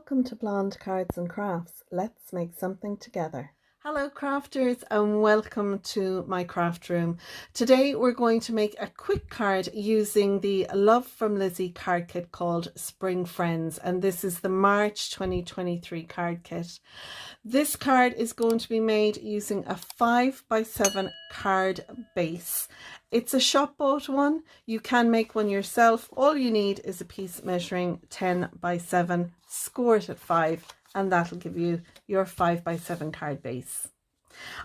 Welcome to Blonde Cards and Crafts. Let's make something together. Hello crafters and welcome to my craft room. Today we're going to make a quick card using the Love from Lizi card kit called Spring Friends, and this is the March 2023 card kit. This card is going to be made using a 5x7 card base. It's a shop bought one. You can make one yourself. All you need is a piece measuring 10x7, score it at 5, and that'll give you your 5x7 card base.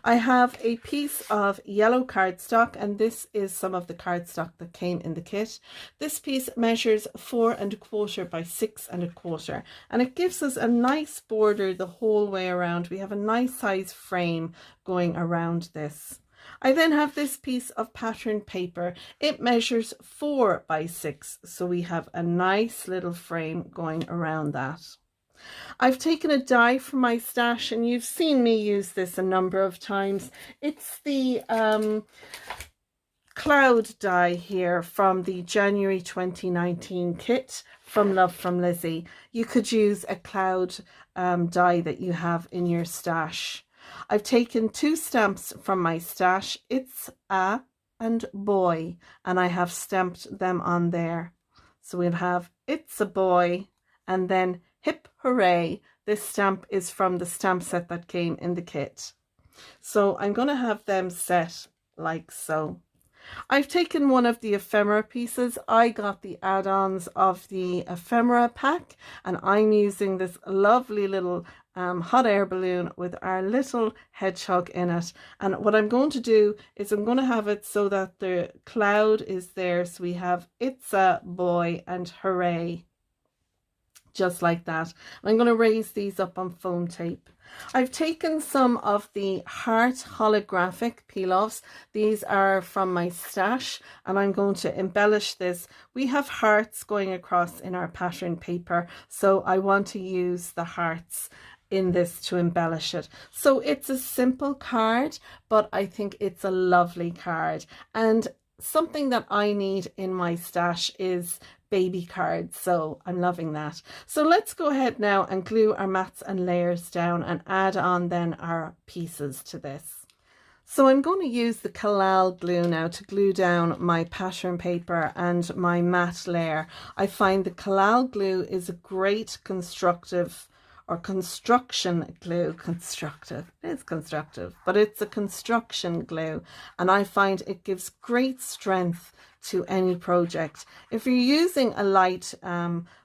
I have a piece of yellow cardstock, and this is some of the cardstock that came in the kit. This piece measures 4 1/4 by 6 1/4, and it gives us a nice border the whole way around. We have a nice size frame going around this. I then have this piece of pattern paper. It measures 4 by 6, so we have a nice little frame going around that. I've taken a die from my stash, and you've seen me use this a number of times. It's the cloud die here from the January 2019 kit from Love from Lizi. You could use a cloud die that you have in your stash. I've taken 2 stamps from my stash. It's a and boy, and I have stamped them on there. So we'll have it's a boy, and then hip hooray. This stamp is from the stamp set that came in the kit. So I'm going to have them set like so. I've taken one of the ephemera pieces. I got the add-ons of the ephemera pack, and I'm using this lovely little hot air balloon with our little hedgehog in it. And what I'm going to do is I'm going to have it so that the cloud is there. So we have it's a boy and hooray. Just like that. I'm going to raise these up on foam tape. I've taken some of the heart holographic peel-offs. These are from my stash, and I'm going to embellish this. We have hearts going across in our pattern paper, so I want to use the hearts in this to embellish it. So it's a simple card, but I think it's a lovely card. And something that I need in my stash is baby cards, so I'm loving that. So let's go ahead now and glue our mats and layers down and add on then our pieces to this. So I'm going to use the Collal glue now to glue down my pattern paper and my mat layer. I find the Collal glue is a great construction glue. Constructive, it is constructive, but it's a construction glue, and I find it gives great strength to any project. If you're using a light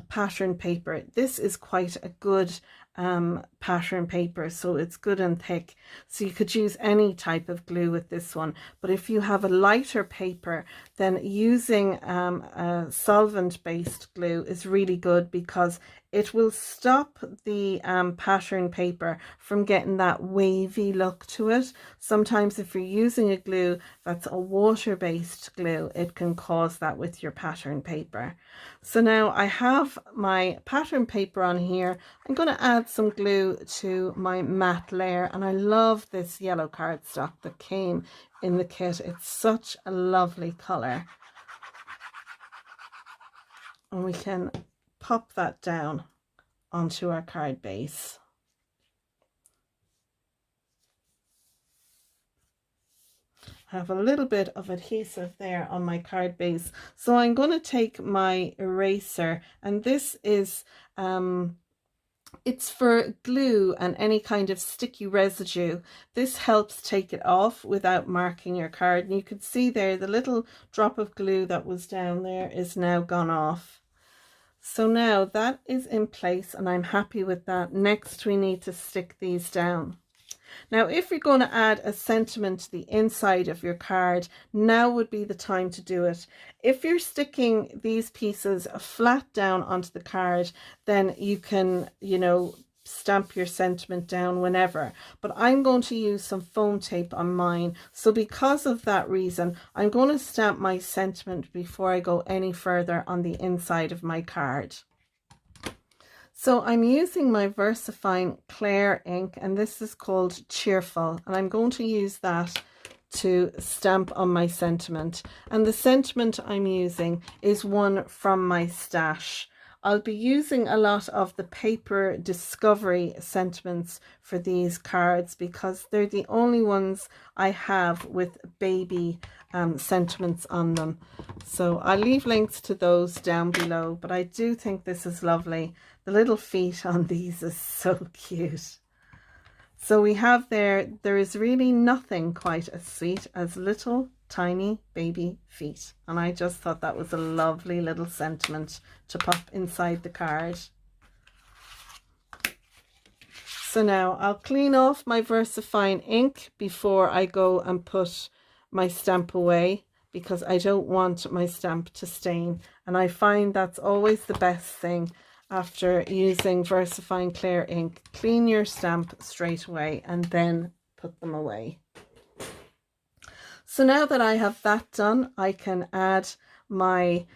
pattern paper, this is quite a good pattern paper, so it's good and thick, so you could use any type of glue with this one. But if you have a lighter paper, then using a solvent based glue is really good, because it will stop the pattern paper from getting that wavy look to it. Sometimes if you're using a glue that's a water-based glue, it can cause that with your pattern paper. So now I have my pattern paper on here. I'm going to add some glue to my matte layer, and I love this yellow cardstock that came in the kit. It's such a lovely colour. And we can pop that down onto our card base. I have a little bit of adhesive there on my card base, so I'm going to take my eraser, and this is it's for glue and any kind of sticky residue. This helps take it off without marking your card, and you can see there the little drop of glue that was down there is now gone off. So now that is in place, and I'm happy with that. Next we need to stick these down. Now if you're going to add a sentiment to the inside of your card, now would be the time to do it. If you're sticking these pieces flat down onto the card, then you can, stamp your sentiment down whenever, but I'm going to use some foam tape on mine, so because of that reason I'm going to stamp my sentiment before I go any further on the inside of my card. So I'm using my VersaFine Clair ink, and this is called Cheerful, and I'm going to use that to stamp on my sentiment. And the sentiment I'm using is one from my stash I'll be using a lot of the paper discovery sentiments for these cards because they're the only ones I have with baby sentiments on them. So I'll leave links to those down below, but I do think this is lovely. The little feet on these is so cute. So we have there is really nothing quite as sweet as little tiny baby feet. And I just thought that was a lovely little sentiment to pop inside the card. So now I'll clean off my VersaFine ink before I go and put my stamp away, because I don't want my stamp to stain. And I find that's always the best thing. After using VersaFine clear ink, clean your stamp straight away and then put them away. So now that I have that done, I can add my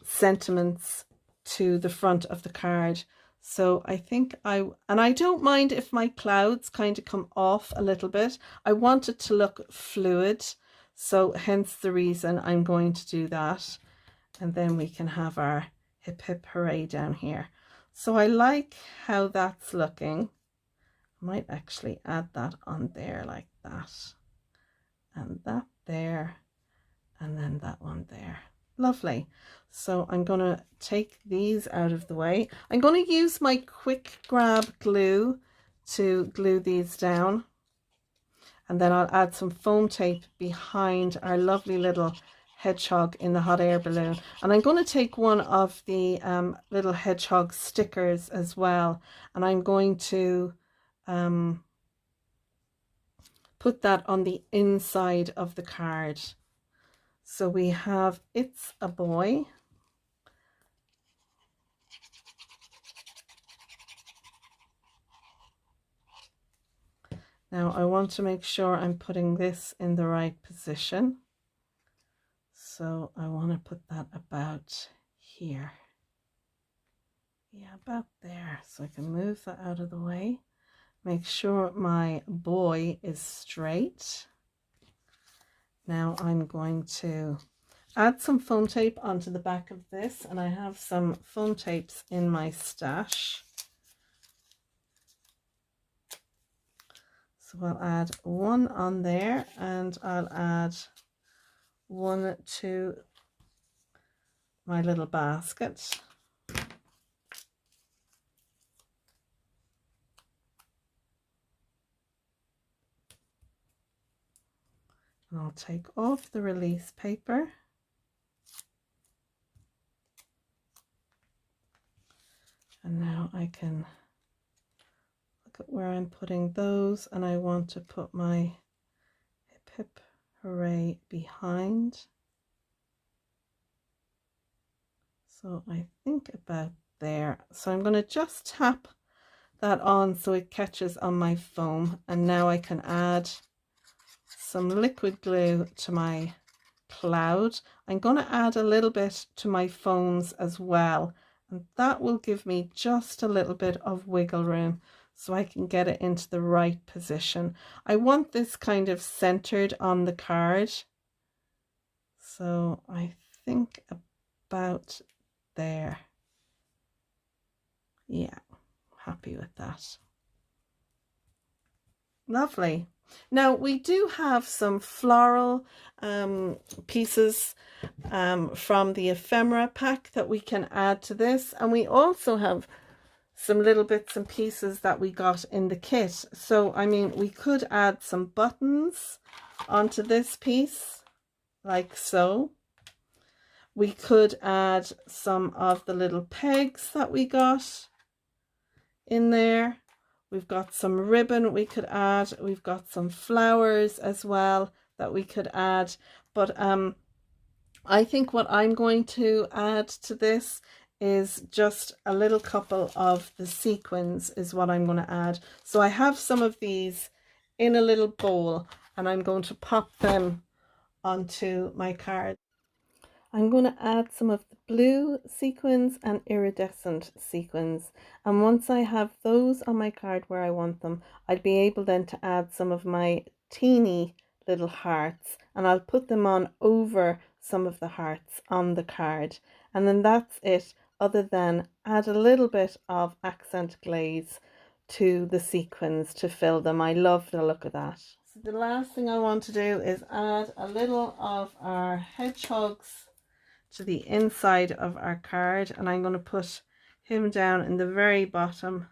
sentiments to the front of the card. So I think I don't mind if my clouds kind of come off a little bit. I want it to look fluid, so hence the reason I'm going to do that. And then we can have our hip hip hooray down here. So I like how that's looking. I might actually add that on there like that, and that there, and then that one there. Lovely. So I'm going to take these out of the way. I'm going to use my quick grab glue to glue these down, and then I'll add some foam tape behind our lovely little hedgehog in the hot air balloon. And I'm going to take one of the little hedgehog stickers as well, and I'm going to put that on the inside of the card. So we have "It's a Boy." Now I want to make sure I'm putting this in the right position. So I want to put that about here. Yeah, about there. So I can move that out of the way. Make sure my boy is straight. Now I'm going to add some foam tape onto the back of this, and I have some foam tapes in my stash. So I'll add one on there, and I'll add one to my little basket. And I'll take off the release paper. And now I can look at where I'm putting those, and I want to put my hip hip hooray behind. So I think about there. So I'm going to just tap that on so it catches on my foam, and now I can add some liquid glue to my cloud. I'm going to add a little bit to my foams as well, and that will give me just a little bit of wiggle room so I can get it into the right position. I want this kind of centered on the card, so I think about there. Yeah, happy with that. Lovely. Now we do have some floral pieces from the ephemera pack that we can add to this, and we also have some little bits and pieces that we got in the kit. So I mean, we could add some buttons onto this piece like so. We could add some of the little pegs that we got in there. We've got some ribbon we could add. We've got some flowers as well that we could add. But I think what I'm going to add to this is just a little couple of the sequins is what I'm going to add. So I have some of these in a little bowl, and I'm going to pop them onto my card. I'm going to add some of the blue sequins and iridescent sequins, and once I have those on my card where I want them, I'll be able then to add some of my teeny little hearts, and I'll put them on over some of the hearts on the card, and then that's it. other than add a little bit of accent glaze to the sequins to fill them. I love the look of that. So the last thing I want to do is add a little of our hedgehogs to the inside of our card, and I'm going to put him down in the very bottom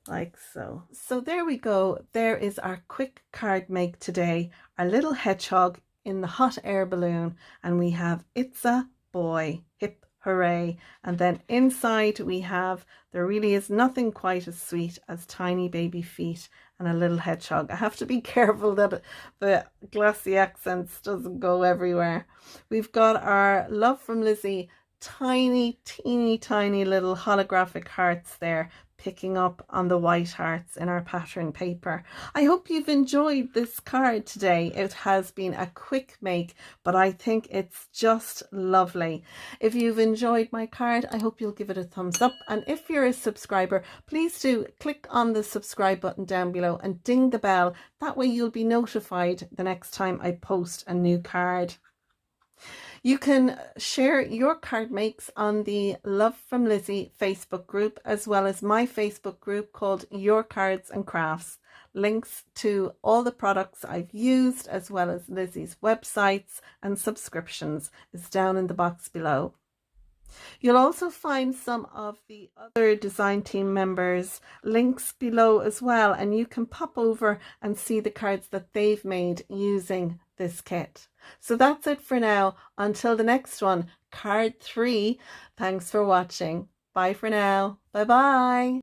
like so. So there we go. There is our quick card make today. Our little hedgehog in the hot air balloon, and we have "It's a boy, hip hooray." And then inside we have, there really is nothing quite as sweet as tiny baby feet and a little hedgehog. I have to be careful that the glossy accents doesn't go everywhere. We've got our Love from Lizi tiny, teeny tiny little holographic hearts there, picking up on the white hearts in our pattern paper. I hope you've enjoyed this card today. It has been a quick make, but I think it's just lovely. If you've enjoyed my card, I hope you'll give it a thumbs up. And if you're a subscriber, please do click on the subscribe button down below and ding the bell. That way you'll be notified the next time I post a new card. You can share your card makes on the Love from Lizi Facebook group, as well as my Facebook group called Your Cards and Crafts. Links to all the products I've used, as well as Lizi's websites and subscriptions, is down in the box below. You'll also find some of the other design team members' links below as well, and you can pop over and see the cards that they've made using this kit. So that's it for now. Until the next one, card 3. Thanks for watching. Bye for now. Bye bye.